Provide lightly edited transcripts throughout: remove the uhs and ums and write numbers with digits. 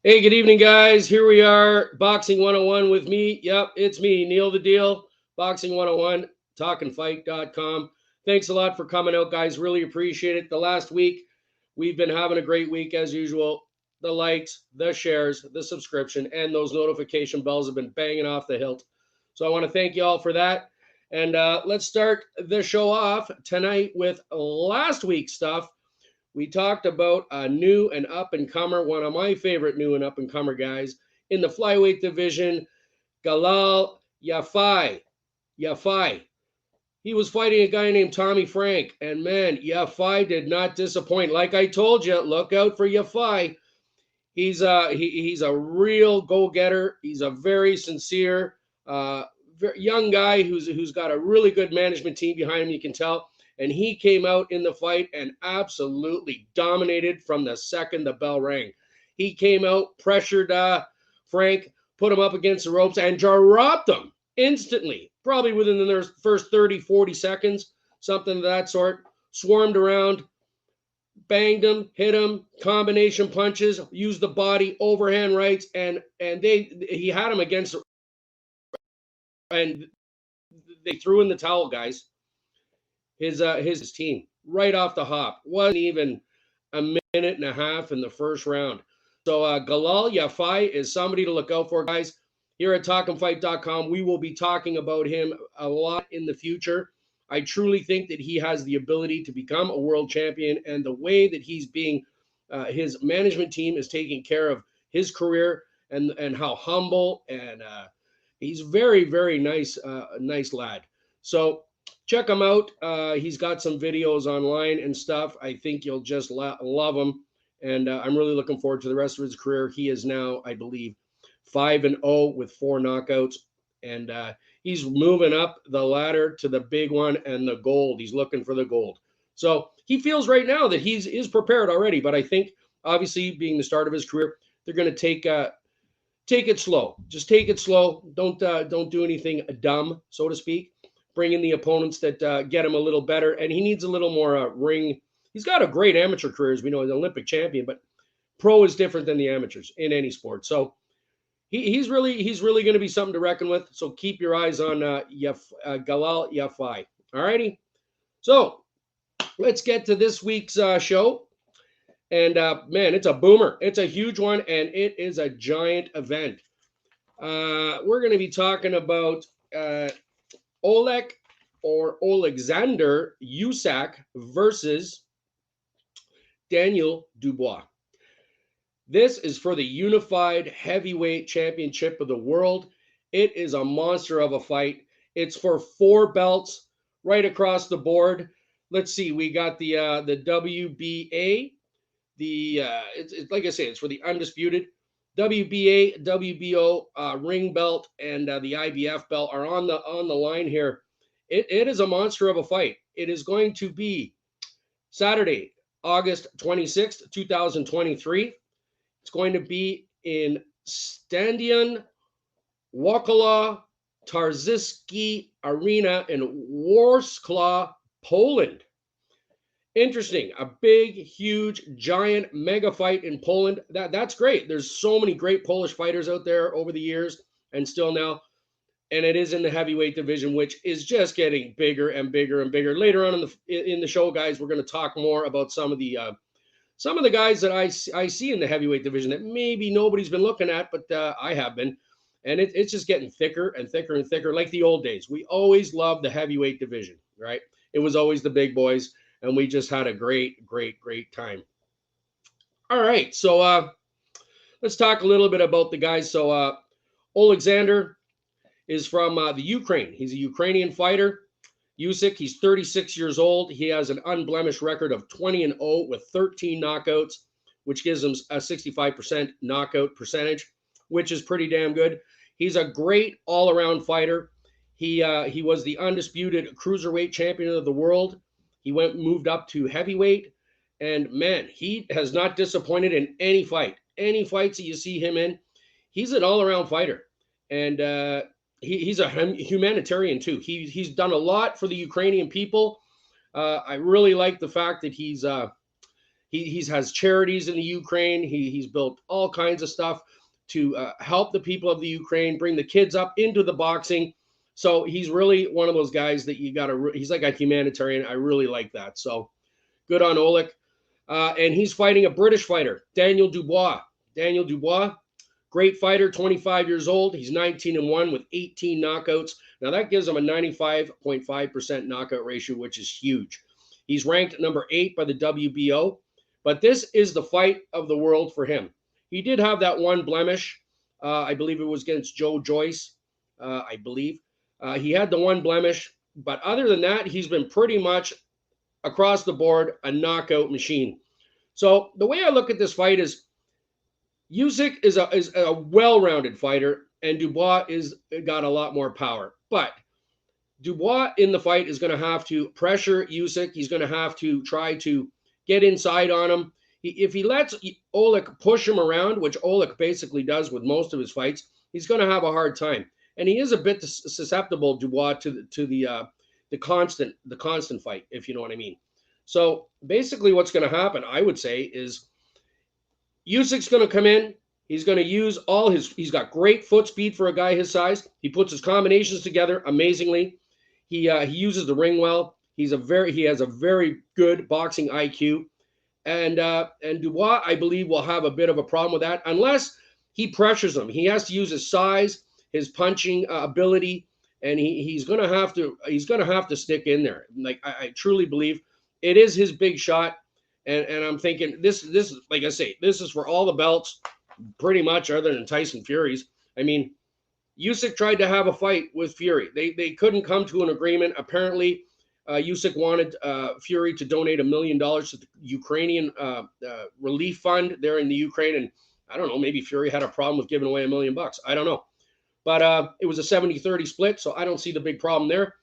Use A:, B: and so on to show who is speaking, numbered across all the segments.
A: Hey, good evening, guys. Here we are, Boxing 101 with me. Yep, it's me, Neil the Deal, Boxing 101, talkandfight.com. Thanks a lot for coming out, guys. Really appreciate it. The last week, we've been having a great week as usual. The likes, the shares, the subscription, and those notification bells have been banging off the hilt. So I want to thank you all for that. And let's start the show off tonight with last week's stuff. We talked about a new and up and comer, one of my favorite new and up and comer guys in the flyweight division, Galal Yafai. Yafai. He was fighting a guy named Tommy Frank, and man, Yafai did not disappoint. Like I told you, look out for Yafai. He's a real go getter. He's a very sincere young guy who's got a really good management team behind him. You can tell. And he came out in the fight and absolutely dominated from the second the bell rang. He came out, pressured Frank, put him up against the ropes, and dropped him instantly, probably within the first 30, 40 seconds, something of that sort. Swarmed around, banged him, hit him, combination punches, used the body, overhand rights, and he had him against, and they threw in the towel, guys. His team right off the hop. Wasn't even a minute and a half in the first round. So Galal Yafai is somebody to look out for, guys. Here at talkandfight.com, we will be talking about him a lot in the future. I truly think that he has the ability to become a world champion, and the way that he's being, his management team is taking care of his career, and how humble, and he's very, very nice, nice lad. So check him out. He's got some videos online and stuff. I think you'll just love him. And I'm really looking forward to the rest of his career. He is now, I believe, 5-0 with 4 knockouts. And he's moving up the ladder to the big one and the gold. He's looking for the gold. So he feels right now that he is prepared already. But I think, obviously, being the start of his career, they're going to take it slow. Just take it slow. Don't do anything dumb, so to speak. Bring in the opponents that get him a little better, and he needs a little more ring. He's got a great amateur career, as we know, he's an Olympic champion, but pro is different than the amateurs in any sport. So he's really going to be something to reckon with. So keep your eyes on Galal Yafai. All righty. So let's get to this week's show. And man, it's a boomer. It's a huge one, and it is a giant event. We're going to be talking about Oleksandr Usyk versus Daniel Dubois. This is for the unified heavyweight championship of the world. It is a monster of a fight. It's for 4 belts right across the board. Let's see. We got the WBA. It's like I say, it's for the undisputed. WBA, WBO ring belt, and the IBF belt are on the line here. It is a monster of a fight. It is going to be Saturday, August 26th, 2023. It's going to be in Stadion Wojciech Tarzycki Arena in Warsaw, Poland. Interesting. A big, huge, giant mega fight in Poland. That's great. There's so many great Polish fighters out there over the years and still now. And it is in the heavyweight division, which is just getting bigger and bigger and bigger. Later on in the show, guys, we're going to talk more about some of the guys that I see in the heavyweight division that maybe nobody's been looking at, but I have been. And it's just getting thicker and thicker and thicker, like the old days. We always loved the heavyweight division, right? It was always the big boys. And we just had a great, great, great time. All right, so let's talk a little bit about the guys. So Oleksandr is from the Ukraine. He's a Ukrainian fighter. Usyk, he's 36 years old. He has an unblemished record of 20-0 with 13 knockouts, which gives him a 65% knockout percentage, which is pretty damn good. He's a great all-around fighter. He was the undisputed cruiserweight champion of the world. He moved up to heavyweight, and man, he has not disappointed in any fight. Any fights that you see him in, he's an all-around fighter, and he's a humanitarian too. He's done a lot for the Ukrainian people. I really like the fact that he's He has charities in the Ukraine. He's built all kinds of stuff to help the people of the Ukraine, bring the kids up into the boxing. So he's really one of those guys that you got to, he's like a humanitarian. I really like that. So good on Oleg. And he's fighting a British fighter, Daniel Dubois. Daniel Dubois, great fighter, 25 years old. He's 19-1 with 18 knockouts. Now that gives him a 95.5% knockout ratio, which is huge. He's ranked number 8 by the WBO, but this is the fight of the world for him. He did have that one blemish. I believe it was against Joe Joyce, I believe. He had the one blemish, but other than that, he's been pretty much across the board a knockout machine. So the way I look at this fight is Usyk is a well-rounded fighter, and Dubois is got a lot more power. But Dubois in the fight is going to have to pressure Usyk. He's going to have to try to get inside on him. If he lets Oleg push him around, which Oleg basically does with most of his fights, he's going to have a hard time. And he is a bit susceptible, Dubois, to the constant fight, if you know what I mean. So basically what's going to happen, I would say, is Usyk's going to come in. He's going to use he's got great foot speed for a guy his size. He puts his combinations together amazingly. He uses the ring well. He has a very good boxing IQ. And Dubois, I believe, will have a bit of a problem with that unless he pressures him. He has to use his size, his punching ability, and he's going to have to stick in there. Like I truly believe it is his big shot, and I'm thinking this like I say, this is for all the belts, pretty much, other than Tyson Fury's. I mean, Usyk tried to have a fight with Fury. They couldn't come to an agreement. Apparently, Usyk wanted Fury to donate $1 million to the Ukrainian relief fund there in the Ukraine, and I don't know, maybe Fury had a problem with giving away $1 million. I don't know. But it was a 70-30 split, so I don't see the big problem there.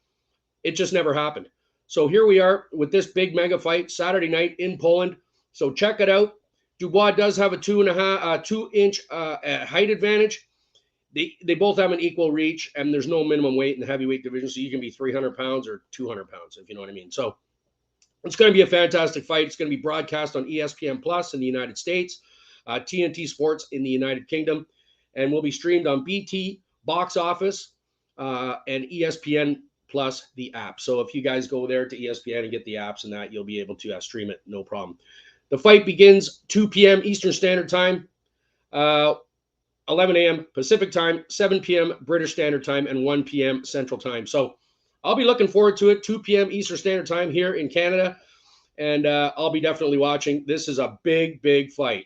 A: It just never happened. So here we are with this big mega fight Saturday night in Poland. So check it out. Dubois does have a 2-inch height advantage. They both have an equal reach, and there's no minimum weight in the heavyweight division, so you can be 300 pounds or 200 pounds, if you know what I mean. So it's going to be a fantastic fight. It's going to be broadcast on ESPN Plus in the United States, TNT Sports in the United Kingdom, and will be streamed on BT, Box Office, and ESPN Plus, the app. So if you guys go there to ESPN and get the apps and that, you'll be able to stream it, no problem. The fight begins 2 p.m. Eastern Standard Time, 11 a.m. Pacific Time, 7 p.m. British Standard Time, and 1 p.m. Central Time. So I'll be looking forward to it, 2 p.m. Eastern Standard Time here in Canada, and I'll be definitely watching. This is a big, big fight.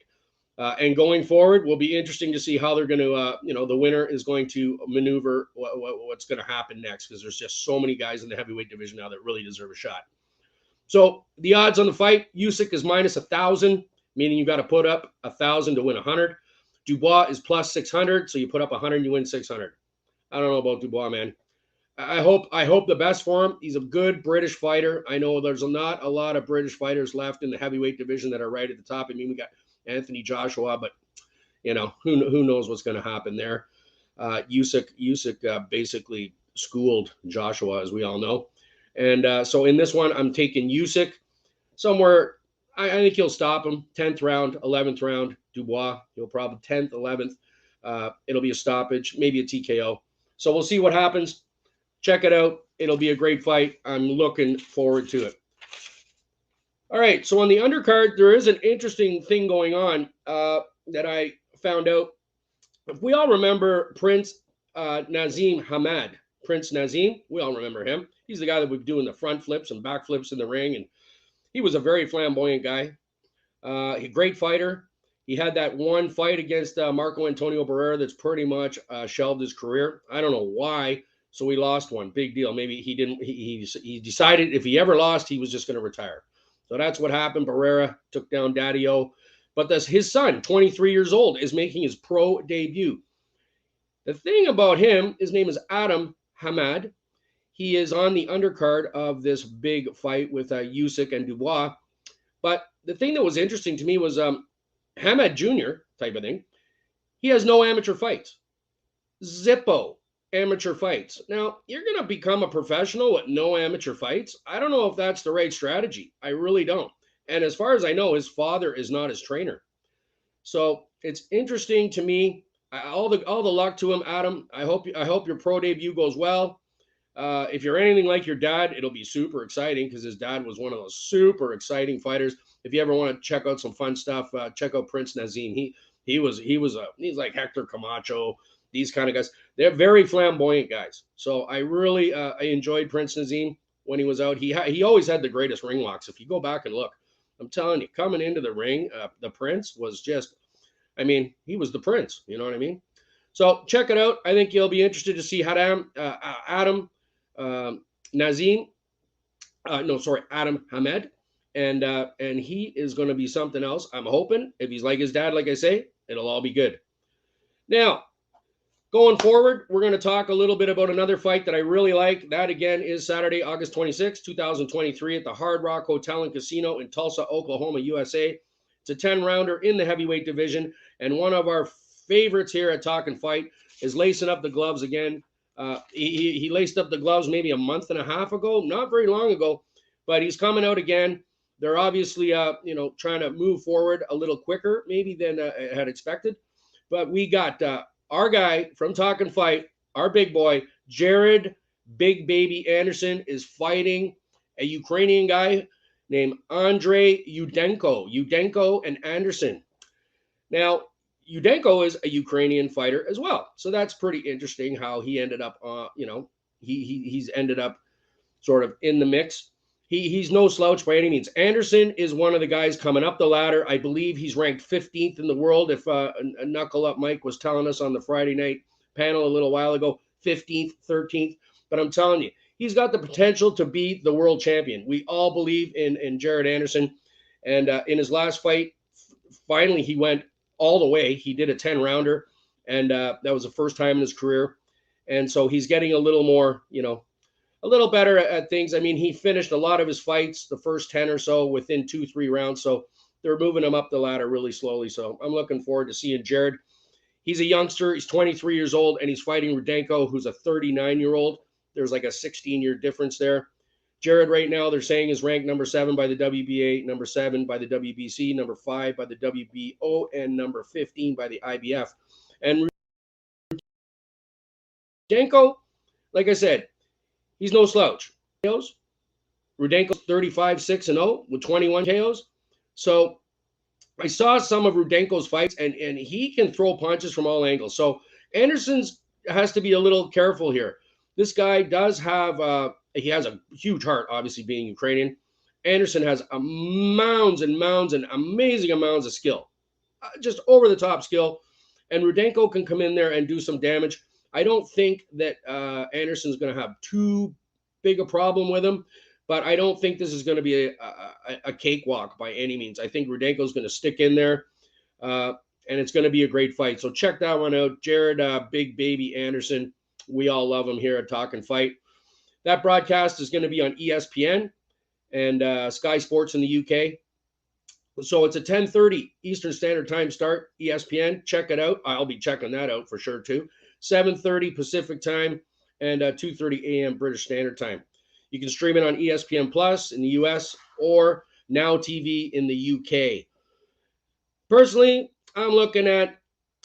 A: And going forward, will be interesting to see how they're going to, the winner is going to maneuver what's going to happen next, because there's just so many guys in the heavyweight division now that really deserve a shot. So the odds on the fight, Usyk is minus 1,000, meaning you got to put up 1,000 to win 100. Dubois is plus 600, so you put up 100 and you win 600. I don't know about Dubois, man. I hope the best for him. He's a good British fighter. I know there's not a lot of British fighters left in the heavyweight division that are right at the top. I mean, we got Anthony Joshua, but who knows what's going to happen there. Usyk basically schooled Joshua, as we all know. And so in this one, I'm taking Usyk somewhere. I think he'll stop him. 10th round, 11th round. Dubois, he'll probably 10th, 11th. It'll be a stoppage, maybe a TKO. So we'll see what happens. Check it out. It'll be a great fight. I'm looking forward to it. All right, so on the undercard, there is an interesting thing going on that I found out. If we all remember Prince Nazim Hamad. Prince Nazim, we all remember him. He's the guy that was doing the front flips and back flips in the ring, and he was a very flamboyant guy. A great fighter. He had that one fight against Marco Antonio Barrera that's pretty much shelved his career. I don't know why. So he lost one. Big deal. Maybe he didn't. He decided if he ever lost, he was just going to retire. So that's what happened. Barrera took down Daddy-O. But his son, 23 years old, is making his pro debut. The thing about him, his name is Adam Hamad. He is on the undercard of this big fight with Usyk and Dubois. But the thing that was interesting to me was Hamad Jr. type of thing. He has no amateur fights. Zippo amateur fights. Now, you're going to become a professional with no amateur fights. I don't know if that's the right strategy. I really don't. And as far as I know, his father is not his trainer. So it's interesting to me. All the luck to him, Adam. I hope your pro debut goes well. If you're anything like your dad, it'll be super exciting because his dad was one of those super exciting fighters. If you ever want to check out some fun stuff, check out Prince Nazim. He's like Hector Camacho. These kind of guys. They're very flamboyant guys. So I enjoyed Prince Nazim when he was out. He always had the greatest ring walks. If you go back and look, I'm telling you, coming into the ring, the Prince was just. I mean, he was the Prince. You know what I mean? So check it out. I think you'll be interested to see Adam Nazim, no, sorry, Adam Hamed, and he is going to be something else. I'm hoping if he's like his dad, like I say, it'll all be good. Now, going forward, we're going to talk a little bit about another fight that I really like. That again is Saturday, August 26, 2023, at the Hard Rock Hotel and Casino in Tulsa, Oklahoma, USA. It's a 10-rounder in the heavyweight division, and one of our favorites here at Talkin' Fight is lacing up the gloves again. He laced up the gloves maybe a month and a half ago, not very long ago, but he's coming out again. They're obviously, trying to move forward a little quicker maybe than had expected. But we got our guy from Talkin' Fight, our big boy, Jared Big Baby Anderson, is fighting a Ukrainian guy named Andriy Rudenko and Anderson. Now, Udenko is a Ukrainian fighter as well. So that's pretty interesting how he ended up, he's ended up sort of in the mix. He's no slouch by any means. Anderson is one of the guys coming up the ladder. I believe he's ranked 15th in the world. If a Knuckle Up Mike was telling us on the Friday night panel a little while ago, 15th, 13th. But I'm telling you, he's got the potential to be the world champion. We all believe in Jared Anderson. And in his last fight, finally he went all the way. He did a 10-rounder, and that was the first time in his career. And so he's getting a little more, a little better at things. I mean, he finished a lot of his fights, the first 10 or so, within 2-3 rounds. So they're moving him up the ladder really slowly. So I'm looking forward to seeing Jared. He's a youngster. He's 23 years old, and he's fighting Rudenko, who's a 39-year-old. There's like a 16-year difference there. Jared right now, they're saying, is ranked number 7 by the WBA, number 7 by the WBC, number 5 by the WBO, and number 15 by the IBF. And Rudenko, like I said, he's no slouch. Rudenko's 35-6-0 with 21 KOs. So I saw some of Rudenko's fights, and he can throw punches from all angles. So Anderson's has to be a little careful here. This guy does have he has a huge heart, obviously being Ukrainian. Anderson has mounds and mounds and amazing amounts of skill, just over the top skill. And Rudenko can come in there and do some damage. I don't think that Anderson's going to have too big a problem with him, but I don't think this is going to be a cakewalk by any means. I think Rudenko's going to stick in there, and it's going to be a great fight. So check that one out. Jared Big Baby Anderson. We all love him here at Talkin' Fight. That broadcast is going to be on ESPN and Sky Sports in the UK. So it's a 10:30 Eastern Standard Time start, ESPN. Check it out. I'll be checking that out for sure too. 7:30 Pacific Time and 2:30 a.m. British Standard Time. You can stream it on ESPN Plus in the US or Now TV in the UK. Personally, I'm looking at,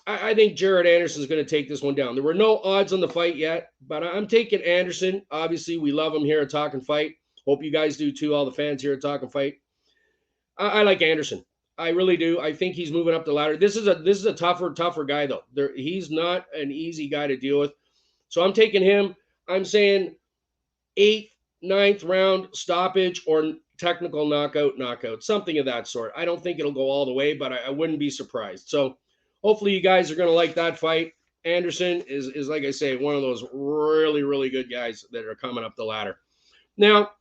A: I think Jared Anderson is going to take this one down. There were no odds on the fight yet, but I'm taking Anderson. Obviously, we love him here at Talkin' Fight. Hope you guys do too, all the fans here at Talkin' Fight. I like Anderson. I really do. I think he's moving up the ladder. This is a tougher guy, though. He's not an easy guy to deal with. So I'm taking him. I'm saying 8th, 9th round stoppage or technical knockout, something of that sort. I don't think it'll go all the way, but I wouldn't be surprised. So hopefully you guys are going to like that fight. Anderson is, like I say, one of those really, really good guys that are coming up the ladder. Now,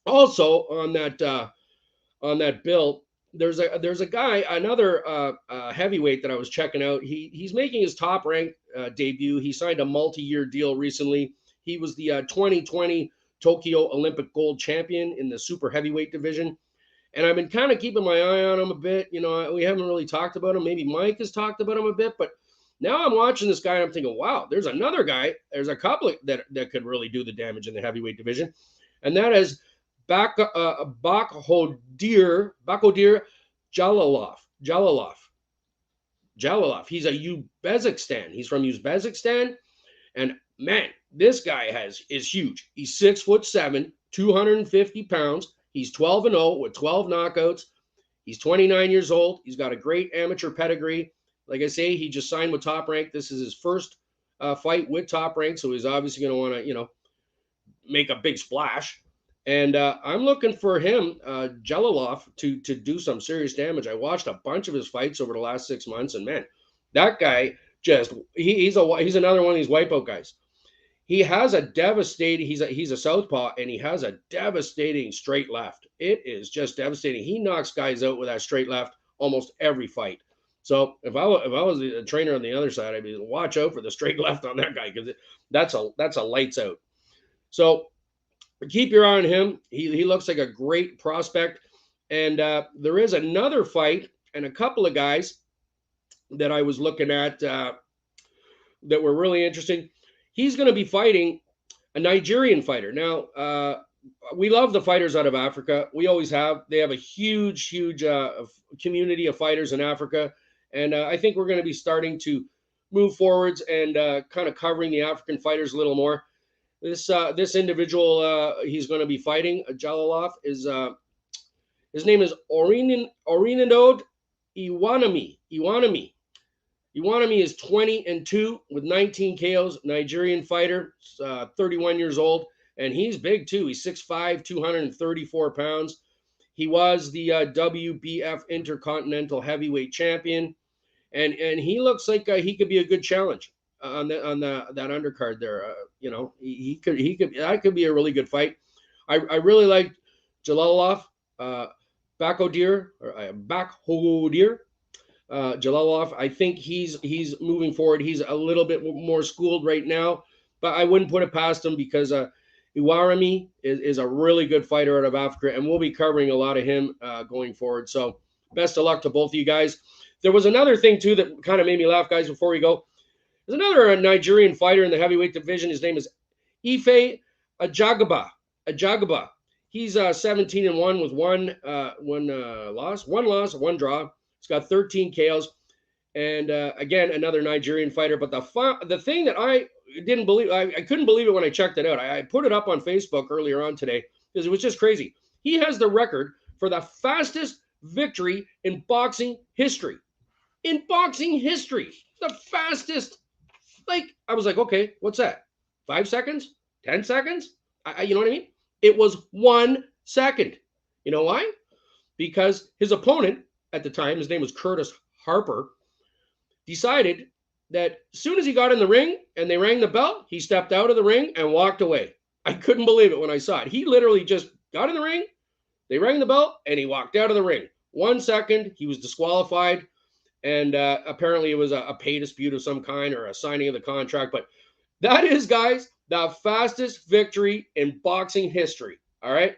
A: also on that bill, there's a guy, another heavyweight that I was checking out. He's making his top ranked debut. He signed a multi-year deal recently. He was the 2020 Tokyo Olympic gold champion in the super heavyweight division. And I've been kind of keeping my eye on him a bit. You know, we haven't really talked about him. Maybe Mike has talked about him a bit, but now I'm watching this guy and I'm thinking, wow, there's another guy. There's a couple that could really do the damage in the heavyweight division. And that is Bakodir Jalalov. Jalalov. He's a Uzbekistan. He's from Uzbekistan, and man, this guy is huge. He's 6'7", 250 pounds. He's 12-0 with 12 knockouts. He's 29 years old. He's got a great amateur pedigree. Like I say, he just signed with Top Rank. This is his first fight with Top Rank, so he's obviously going to want to, make a big splash. And I'm looking for him, Jalalov, to do some serious damage. I watched a bunch of his fights over the last 6 months, and man, that guy he's another one of these wipeout guys. He has a devastating. He's a southpaw, and he has a devastating straight left. It is just devastating. He knocks guys out with that straight left almost every fight. So if I was a trainer on the other side, I'd be watch out for the straight left on that guy, because that's a lights out. So keep your eye on him. He looks like a great prospect. And there is another fight and a couple of guys that I was looking at that were really interesting. He's going to be fighting a Nigerian fighter. Now, we love the fighters out of Africa. We always have. They have a huge community of fighters in Africa. And I think we're going to be starting to move forwards and kind of covering the African fighters a little more. This individual he's going to be fighting, Jalalov, is his name is Orinadod Iwanami. Iwanami is 20-2 with 19 KOs, Nigerian fighter, 31 years old, and he's big too. He's 6'5", 234 pounds. He was the WBF Intercontinental Heavyweight Champion, and he looks like he could be a good challenge on that undercard there. He could that could be a really good fight. I really like Jalalov, Bakodir. Jalalov. I think he's moving forward. He's a little bit more schooled right now, but I wouldn't put it past him, because Iwarami is a really good fighter out of Africa, and we'll be covering a lot of him going forward. So best of luck to both of you guys. There was another thing too that kind of made me laugh, guys, before we go. There's another Nigerian fighter in the heavyweight division. His name is Ife Ajagaba. He's 17-1 with one loss, one draw. He's got 13 KOs, and again, another Nigerian fighter. But the thing that I didn't believe, I couldn't believe it when I checked it out. I put it up on Facebook earlier on today because it was just crazy. He has the record for the fastest victory in boxing history. In boxing history, the fastest. I was like, okay, what's that? 5 seconds? 10 seconds? You know what I mean? It was 1 second. You know why? Because his opponent at the time, his name was Curtis Harper, decided that as soon as he got in the ring and they rang the bell, he stepped out of the ring and walked away. I couldn't believe it when I saw it. He literally just got in the ring, they rang the bell, and he walked out of the ring. 1 second, he was disqualified. And apparently it was a pay dispute of some kind or a signing of the contract. But that is, guys, the fastest victory in boxing history. All right.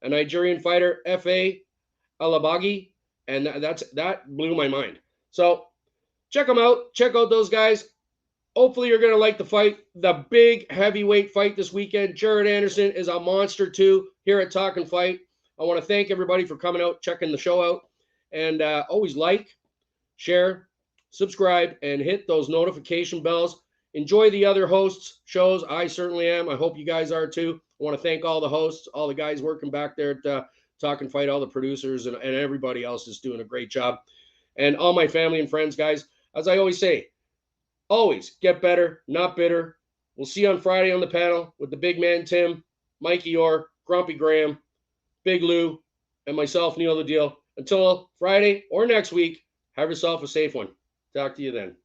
A: A Nigerian fighter, F.A. Alabagi. And that blew my mind. So check them out. Check out those guys. Hopefully you're going to like the fight. The big heavyweight fight this weekend. Jared Anderson is a monster too here at Talkin' Fight. I want to thank everybody for coming out, checking the show out. And always like, share, subscribe, and hit those notification bells. Enjoy the other hosts' shows. I certainly am. I hope you guys are too. I want to thank all the hosts, all the guys working back there at Talkin' Fight, all the producers, and everybody else is doing a great job. And all my family and friends, guys, as I always say, always get better, not bitter. We'll see you on Friday on the panel with the big man Tim, Mikey Orr, Grumpy Graham, Big Lou, and myself, Neil the Deal. Until Friday or next week, have yourself a safe one. Talk to you then.